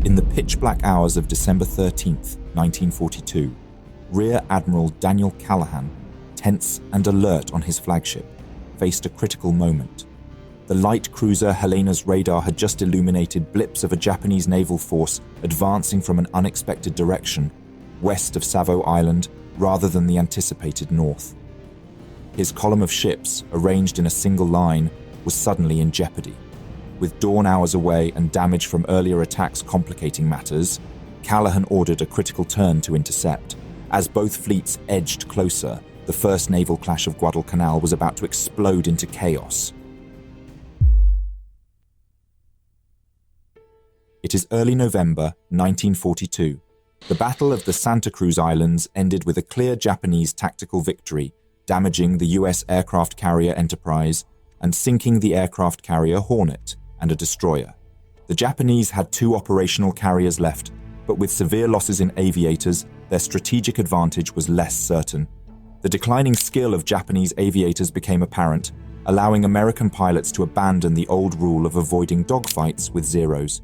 In the pitch-black hours of December 13th, 1942, Rear Admiral Daniel Callahan, tense and alert on his flagship, faced a critical moment. The light cruiser Helena's radar had just illuminated blips of a Japanese naval force advancing from an unexpected direction, west of Savo Island, rather than the anticipated north. His column of ships, arranged in a single line, was suddenly in jeopardy. With dawn hours away and damage from earlier attacks complicating matters, Callahan ordered a critical turn to intercept. As both fleets edged closer, the first naval clash of Guadalcanal was about to explode into chaos. It is early November 1942. The Battle of the Santa Cruz Islands ended with a clear Japanese tactical victory, damaging the US aircraft carrier Enterprise and sinking the aircraft carrier Hornet and a destroyer. The Japanese had 2 operational carriers left, but with severe losses in aviators, their strategic advantage was less certain. The declining skill of Japanese aviators became apparent, allowing American pilots to abandon the old rule of avoiding dogfights with Zeros.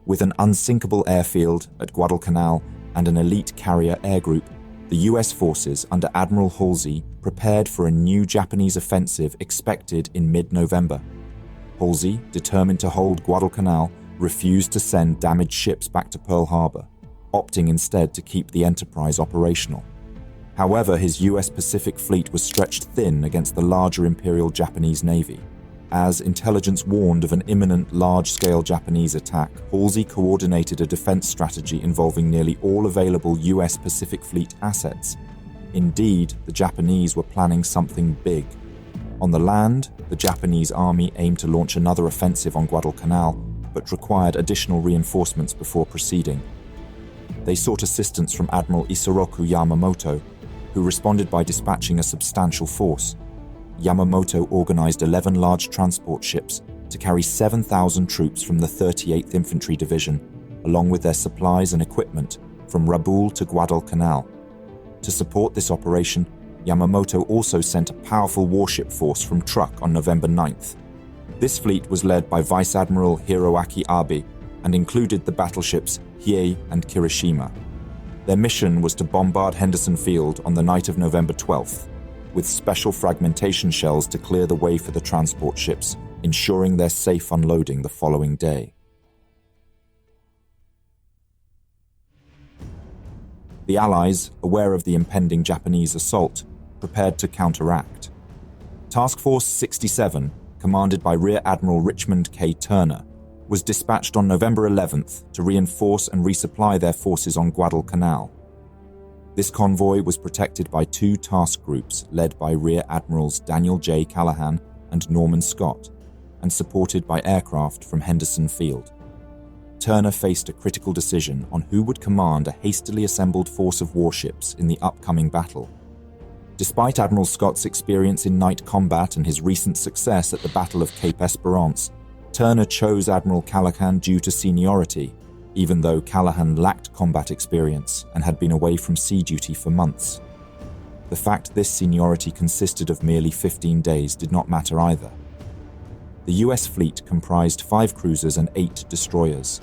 With an unsinkable airfield at Guadalcanal and an elite carrier air group, the US forces under Admiral Halsey prepared for a new Japanese offensive expected in mid-November. Halsey, determined to hold Guadalcanal, refused to send damaged ships back to Pearl Harbor, opting instead to keep the Enterprise operational. However, his US Pacific Fleet was stretched thin against the larger Imperial Japanese Navy. As intelligence warned of an imminent large-scale Japanese attack, Halsey coordinated a defense strategy involving nearly all available US Pacific Fleet assets. Indeed, the Japanese were planning something big. On the land, the Japanese army aimed to launch another offensive on Guadalcanal, but required additional reinforcements before proceeding. They sought assistance from Admiral Isoroku Yamamoto, who responded by dispatching a substantial force. Yamamoto organized 11 large transport ships to carry 7,000 troops from the 38th Infantry Division, along with their supplies and equipment, from Rabaul to Guadalcanal. To support this operation, Yamamoto also sent a powerful warship force from Truk on November 9th. This fleet was led by Vice Admiral Hiroaki Abe and included the battleships Hiei and Kirishima. Their mission was to bombard Henderson Field on the night of November 12th, with special fragmentation shells to clear the way for the transport ships, ensuring their safe unloading the following day. The Allies, aware of the impending Japanese assault, prepared to counteract. Task Force 67, commanded by Rear Admiral Richmond K. Turner, was dispatched on November 11th to reinforce and resupply their forces on Guadalcanal. This convoy was protected by 2 task groups led by Rear Admirals Daniel J. Callahan and Norman Scott, and supported by aircraft from Henderson Field. Turner faced a critical decision on who would command a hastily assembled force of warships in the upcoming battle. Despite Admiral Scott's experience in night combat and his recent success at the Battle of Cape Esperance, Turner chose Admiral Callahan due to seniority, even though Callahan lacked combat experience and had been away from sea duty for months. The fact this seniority consisted of merely 15 days did not matter either. The US fleet comprised 5 cruisers and 8 destroyers.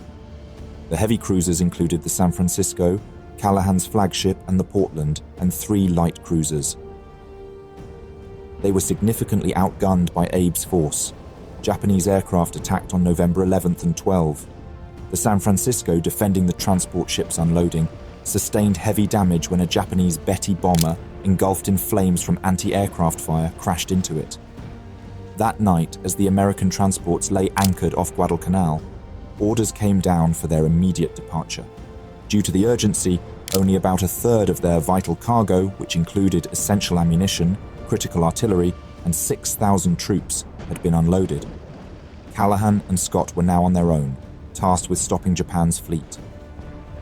The heavy cruisers included the San Francisco, Callahan's flagship and the Portland, and 3 light cruisers. They were significantly outgunned by Abe's force. Japanese aircraft attacked on November 11th and 12th. The San Francisco, defending the transport ship's unloading, sustained heavy damage when a Japanese Betty bomber, engulfed in flames from anti-aircraft fire, crashed into it. That night, as the American transports lay anchored off Guadalcanal, orders came down for their immediate departure. Due to the urgency, only about a third of their vital cargo, which included essential ammunition, critical artillery, and 6,000 troops, had been unloaded. Callahan and Scott were now on their own, tasked with stopping Japan's fleet.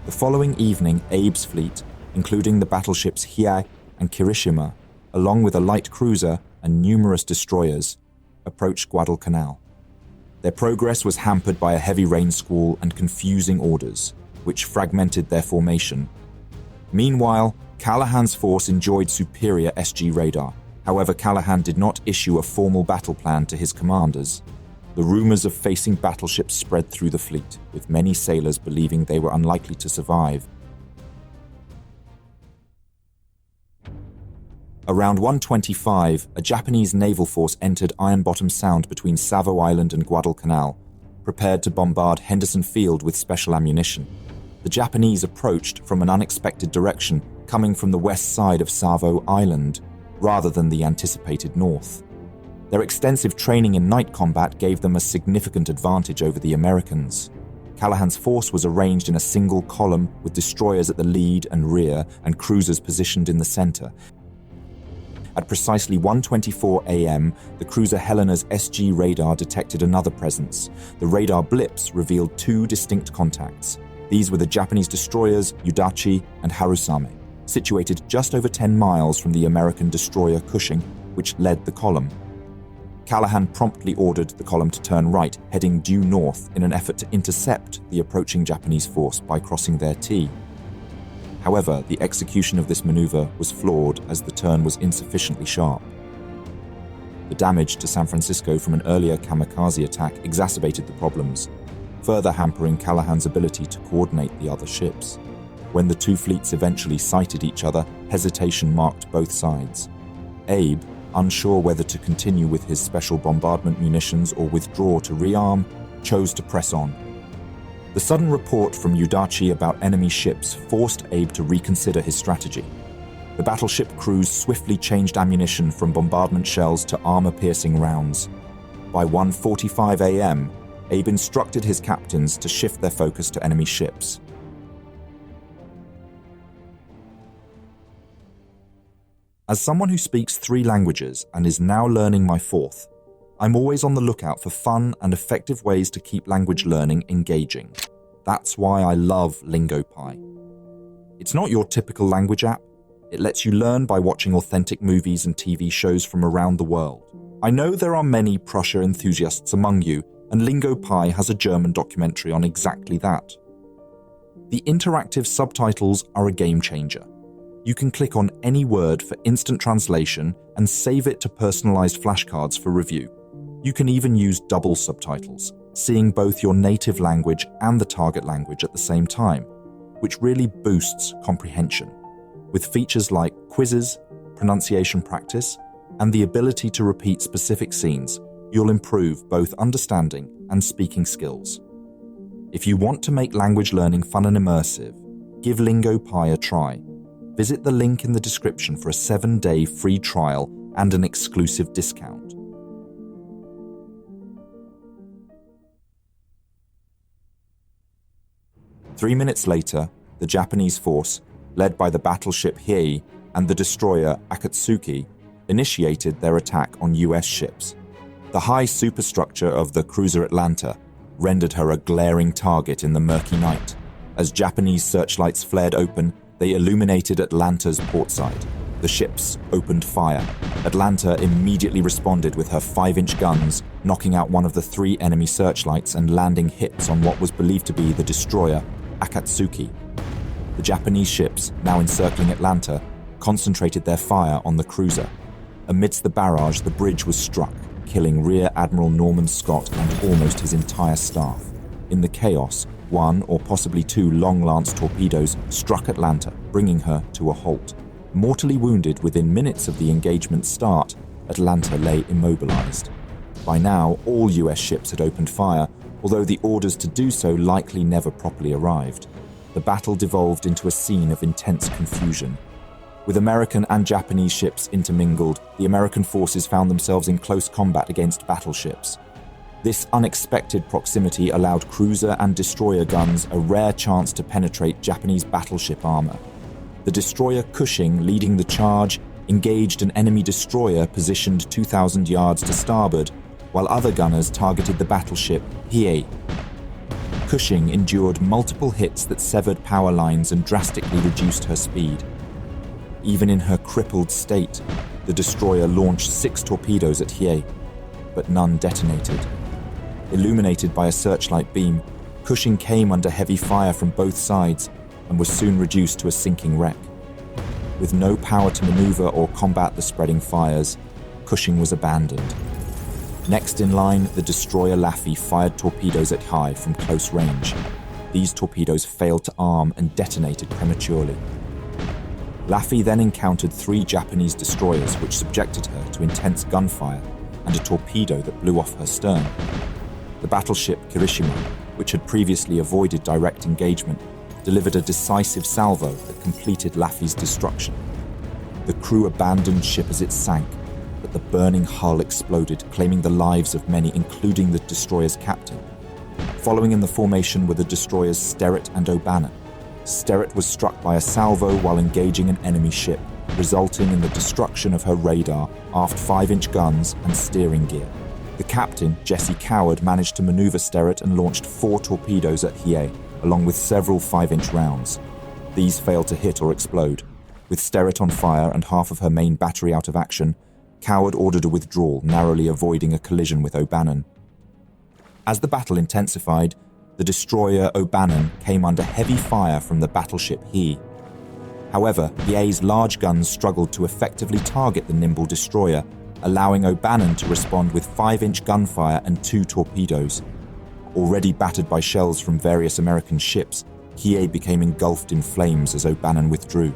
The following evening, Abe's fleet, including the battleships Hiei and Kirishima, along with a light cruiser and numerous destroyers, approached Guadalcanal. Their progress was hampered by a heavy rain squall and confusing orders, which fragmented their formation. Meanwhile, Callahan's force enjoyed superior SG radar. However, Callahan did not issue a formal battle plan to his commanders. The rumors of facing battleships spread through the fleet, with many sailors believing they were unlikely to survive. Around 1:25, a Japanese naval force entered Iron Bottom Sound between Savo Island and Guadalcanal, prepared to bombard Henderson Field with special ammunition. The Japanese approached from an unexpected direction, coming from the west side of Savo Island, rather than the anticipated north. Their extensive training in night combat gave them a significant advantage over the Americans. Callahan's force was arranged in a single column with destroyers at the lead and rear and cruisers positioned in the center. At precisely 1:24 a.m., the cruiser Helena's SG radar detected another presence. The radar blips revealed two distinct contacts. These were the Japanese destroyers Udachi and Harusame, situated just over 10 miles from the American destroyer Cushing, which led the column. Callahan promptly ordered the column to turn right, heading due north in an effort to intercept the approaching Japanese force by crossing their T. However, the execution of this maneuver was flawed as the turn was insufficiently sharp. The damage to San Francisco from an earlier kamikaze attack exacerbated the problems, further hampering Callahan's ability to coordinate the other ships. When the two fleets eventually sighted each other, hesitation marked both sides. Abe, unsure whether to continue with his special bombardment munitions or withdraw to rearm, chose to press on. The sudden report from Udachi about enemy ships forced Abe to reconsider his strategy. The battleship crews swiftly changed ammunition from bombardment shells to armor-piercing rounds. By 1:45 a.m., Abe instructed his captains to shift their focus to enemy ships. As someone who speaks 3 languages and is now learning my 4th, I'm always on the lookout for fun and effective ways to keep language learning engaging. That's why I love LingoPie. It's not your typical language app. It lets you learn by watching authentic movies and TV shows from around the world. I know there are many Prussia enthusiasts among you, and LingoPie has a German documentary on exactly that. The interactive subtitles are a game changer. You can click on any word for instant translation and save it to personalized flashcards for review. You can even use double subtitles, seeing both your native language and the target language at the same time, which really boosts comprehension. With features like quizzes, pronunciation practice, and the ability to repeat specific scenes, you'll improve both understanding and speaking skills. If you want to make language learning fun and immersive, give LingoPie a try. Visit the link in the description for a 7-day free trial and an exclusive discount. Three minutes later, the Japanese force, led by the battleship Hiei and the destroyer Akatsuki, initiated their attack on US ships. The high superstructure of the cruiser Atlanta rendered her a glaring target in the murky night. As Japanese searchlights flared open, they illuminated Atlanta's portside. The ships opened fire. Atlanta immediately responded with her 5-inch guns, knocking out one of the 3 enemy searchlights and landing hits on what was believed to be the destroyer Akatsuki. The Japanese ships, now encircling Atlanta, concentrated their fire on the cruiser. Amidst the barrage, the bridge was struck, killing Rear Admiral Norman Scott and almost his entire staff. In the chaos, 1 or possibly 2 long-lance torpedoes struck Atlanta, bringing her to a halt. Mortally wounded within minutes of the engagement's start, Atlanta lay immobilized. By now, all US ships had opened fire, although the orders to do so likely never properly arrived. The battle devolved into a scene of intense confusion. With American and Japanese ships intermingled, the American forces found themselves in close combat against battleships. This unexpected proximity allowed cruiser and destroyer guns a rare chance to penetrate Japanese battleship armor. The destroyer Cushing, leading the charge, engaged an enemy destroyer positioned 2,000 yards to starboard, while other gunners targeted the battleship Hiei. Cushing endured multiple hits that severed power lines and drastically reduced her speed. Even in her crippled state, the destroyer launched 6 torpedoes at Hiei, but none detonated. Illuminated by a searchlight beam, Cushing came under heavy fire from both sides and was soon reduced to a sinking wreck. With no power to maneuver or combat the spreading fires, Cushing was abandoned. Next in line, the destroyer Laffy fired torpedoes at Hiei from close range. These torpedoes failed to arm and detonated prematurely. Laffy then encountered 3 Japanese destroyers which subjected her to intense gunfire and a torpedo that blew off her stern. The battleship Kirishima, which had previously avoided direct engagement, delivered a decisive salvo that completed Laffy's destruction. The crew abandoned ship as it sank, but the burning hull exploded, claiming the lives of many, including the destroyer's captain. Following in the formation were the destroyers Sterett and O'Bannon. Sterett was struck by a salvo while engaging an enemy ship, resulting in the destruction of her radar, aft 5-inch guns, and steering gear. The captain, Jesse Coward, managed to maneuver Sterett and launched 4 torpedoes at Hiei, along with several 5-inch rounds. These failed to hit or explode. With Sterett on fire and half of her main battery out of action, Coward ordered a withdrawal, narrowly avoiding a collision with O'Bannon. As the battle intensified, the destroyer O'Bannon came under heavy fire from the battleship Hiei. However, Hiei's large guns struggled to effectively target the nimble destroyer, allowing O'Bannon to respond with 5-inch gunfire and 2 torpedoes. Already battered by shells from various American ships, Hiei became engulfed in flames as O'Bannon withdrew.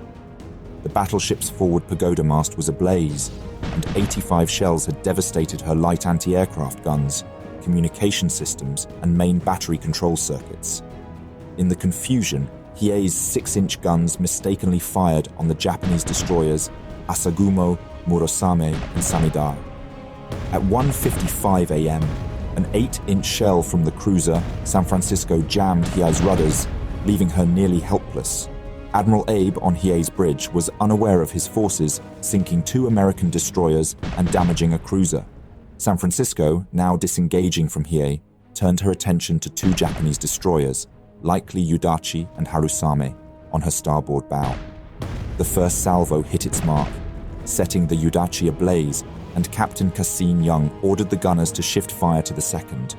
The battleship's forward pagoda mast was ablaze, and 85 shells had devastated her light anti-aircraft guns, communication systems, and main battery control circuits. In the confusion, Hiei's 6-inch guns mistakenly fired on the Japanese destroyers Asagumo, Murasame, and Samidai. At 1:55 a.m., an 8-inch shell from the cruiser San Francisco jammed Hiei's rudders, leaving her nearly helpless. Admiral Abe on Hiei's bridge was unaware of his forces, sinking 2 American destroyers and damaging a cruiser. San Francisco, now disengaging from Hiei, turned her attention to 2 Japanese destroyers, likely Udachi and Harusame, on her starboard bow. The first salvo hit its mark, setting the Udachi ablaze, and Captain Cassine Young ordered the gunners to shift fire to the second.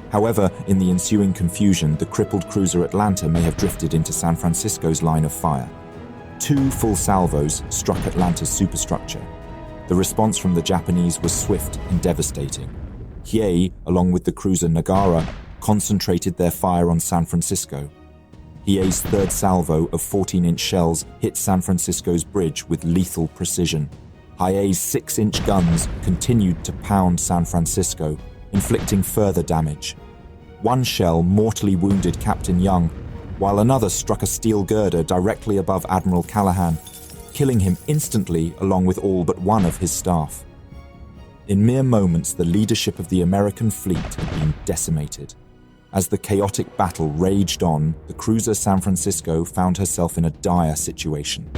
However, in the ensuing confusion, the crippled cruiser Atlanta may have drifted into San Francisco's line of fire. 2 full salvos struck Atlanta's superstructure. The response from the Japanese was swift and devastating. Hiei, along with the cruiser Nagara, concentrated their fire on San Francisco. Hiei's third salvo of 14-inch shells hit San Francisco's bridge with lethal precision. Hiei's 6-inch guns continued to pound San Francisco, inflicting further damage. One shell mortally wounded Captain Young, while another struck a steel girder directly above Admiral Callahan, killing him instantly along with all but one of his staff. In mere moments, the leadership of the American fleet had been decimated. As the chaotic battle raged on, the cruiser San Francisco found herself in a dire situation.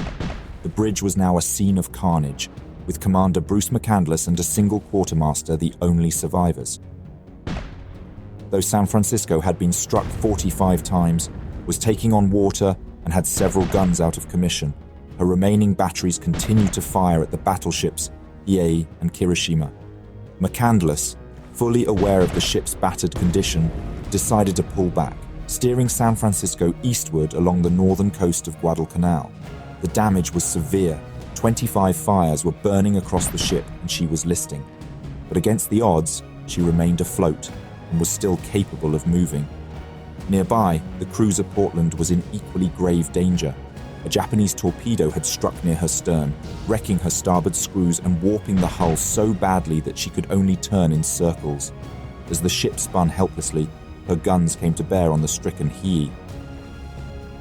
The bridge was now a scene of carnage, with Commander Bruce McCandless and a single quartermaster the only survivors. Though San Francisco had been struck 45 times, was taking on water, and had several guns out of commission, her remaining batteries continued to fire at the battleships Hiei and Kirishima. McCandless, fully aware of the ship's battered condition, decided to pull back, steering San Francisco eastward along the northern coast of Guadalcanal. The damage was severe. 25 fires were burning across the ship and she was listing. But against the odds, she remained afloat and was still capable of moving. Nearby, the cruiser Portland was in equally grave danger. A Japanese torpedo had struck near her stern, wrecking her starboard screws and warping the hull so badly that she could only turn in circles. As the ship spun helplessly, her guns came to bear on the stricken Hiei.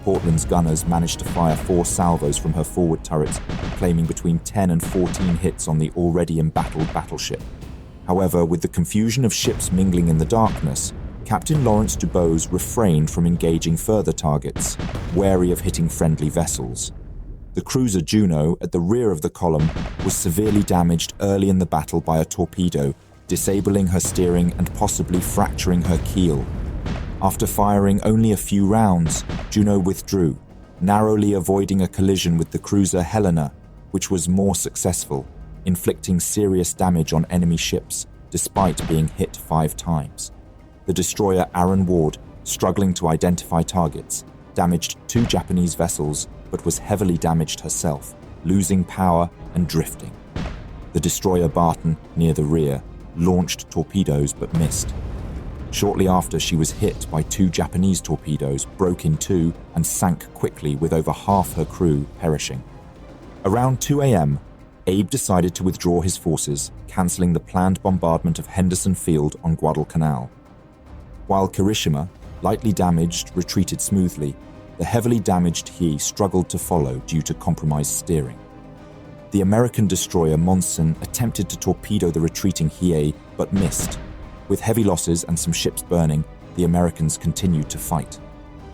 Portland's gunners managed to fire 4 salvos from her forward turrets, claiming between 10 and 14 hits on the already embattled battleship. However, with the confusion of ships mingling in the darkness, Captain Lawrence Dubose refrained from engaging further targets, wary of hitting friendly vessels. The cruiser Juno, at the rear of the column, was severely damaged early in the battle by a torpedo, disabling her steering and possibly fracturing her keel. After firing only a few rounds, Juno withdrew, narrowly avoiding a collision with the cruiser Helena, which was more successful, inflicting serious damage on enemy ships, despite being hit 5 times. The destroyer Aaron Ward, struggling to identify targets, damaged 2 Japanese vessels, but was heavily damaged herself, losing power and drifting. The destroyer Barton, near the rear, launched torpedoes but missed. Shortly after, she was hit by 2 Japanese torpedoes, broke in 2, and sank quickly with over half her crew perishing. Around 2 a.m., Abe decided to withdraw his forces, cancelling the planned bombardment of Henderson Field on Guadalcanal. While Kirishima, lightly damaged, retreated smoothly, the heavily damaged Hiei struggled to follow due to compromised steering. The American destroyer Monson attempted to torpedo the retreating Hiei but missed. With heavy losses and some ships burning, the Americans continued to fight.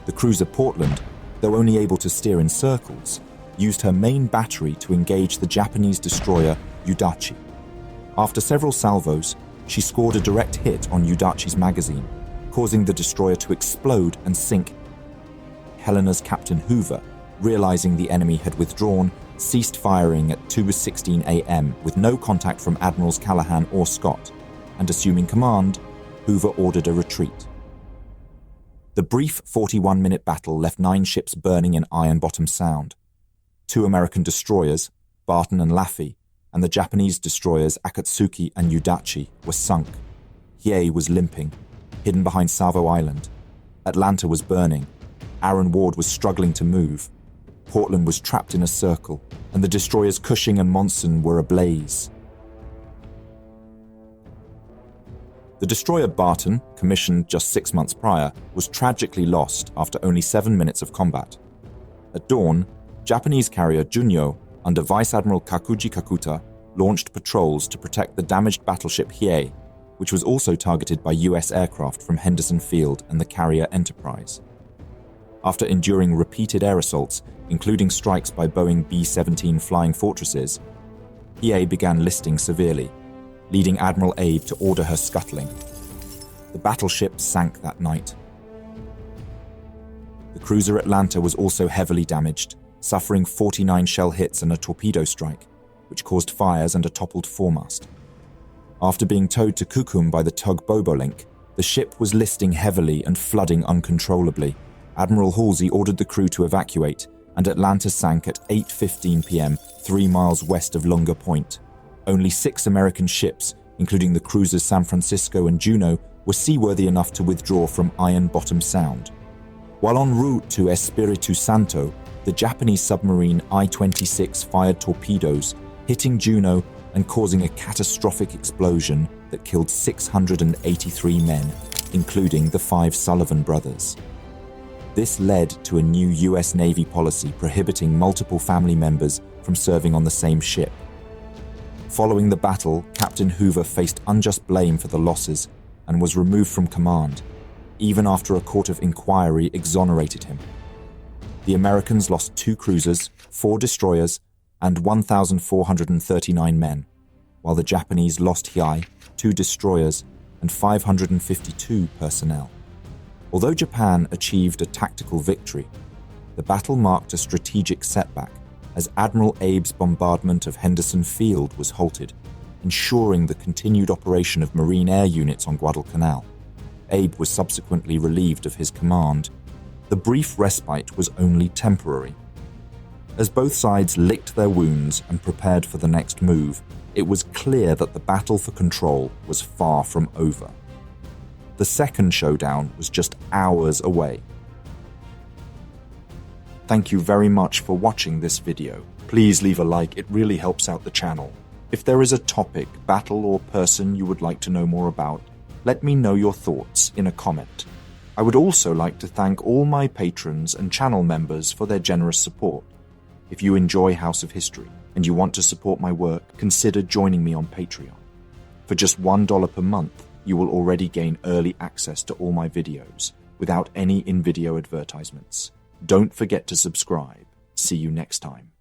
The cruiser Portland, though only able to steer in circles, used her main battery to engage the Japanese destroyer Udachi. After several salvos, she scored a direct hit on Udachi's magazine, causing the destroyer to explode and sink. Helena's Captain Hoover, realizing the enemy had withdrawn, ceased firing at 2:16 a.m. with no contact from Admirals Callahan or Scott, and assuming command, Hoover ordered a retreat. The brief 41-minute battle left 9 ships burning in Iron Bottom Sound. 2 American destroyers, Barton and Laffey, and the Japanese destroyers Akatsuki and Udachi were sunk. Hiei was limping, hidden behind Savo Island. Atlanta was burning. Aaron Ward was struggling to move. Portland was trapped in a circle, and the destroyers Cushing and Monson were ablaze. The destroyer Barton, commissioned just 6 months prior, was tragically lost after only 7 minutes of combat. At dawn, Japanese carrier Junyo, under Vice Admiral Kakuji Kakuta, launched patrols to protect the damaged battleship Hiei, which was also targeted by US aircraft from Henderson Field and the carrier Enterprise. After enduring repeated air assaults, including strikes by Boeing B-17 Flying Fortresses, Hiei began listing severely, leading Admiral Abe to order her scuttling. The battleship sank that night. The cruiser Atlanta was also heavily damaged, suffering 49 shell hits and a torpedo strike, which caused fires and a toppled foremast. After being towed to Kukum by the tug Bobolink, the ship was listing heavily and flooding uncontrollably. Admiral Halsey ordered the crew to evacuate, and Atlanta sank at 8:15 p.m., 3 miles west of Lunga Point. Only 6 American ships, including the cruisers San Francisco and Juno, were seaworthy enough to withdraw from Iron Bottom Sound. While en route to Espiritu Santo, the Japanese submarine I-26 fired torpedoes, hitting Juno and causing a catastrophic explosion that killed 683 men, including the 5 Sullivan brothers. This led to a new US Navy policy prohibiting multiple family members from serving on the same ship. Following the battle, Captain Hoover faced unjust blame for the losses and was removed from command, even after a court of inquiry exonerated him. The Americans lost 2 cruisers, 4 destroyers, and 1,439 men, while the Japanese lost Hiei, 2 destroyers, and 552 personnel. Although Japan achieved a tactical victory, the battle marked a strategic setback as Admiral Abe's bombardment of Henderson Field was halted, ensuring the continued operation of Marine air units on Guadalcanal. Abe was subsequently relieved of his command. The brief respite was only temporary. As both sides licked their wounds and prepared for the next move, it was clear that the battle for control was far from over. The second showdown was just hours away. Thank you very much for watching this video. Please leave a like, it really helps out the channel. If there is a topic, battle, or person you would like to know more about, let me know your thoughts in a comment. I would also like to thank all my patrons and channel members for their generous support. If you enjoy House of History and you want to support my work, consider joining me on Patreon. For just $1 per month, you will already gain early access to all my videos without any in-video advertisements. Don't forget to subscribe. See you next time.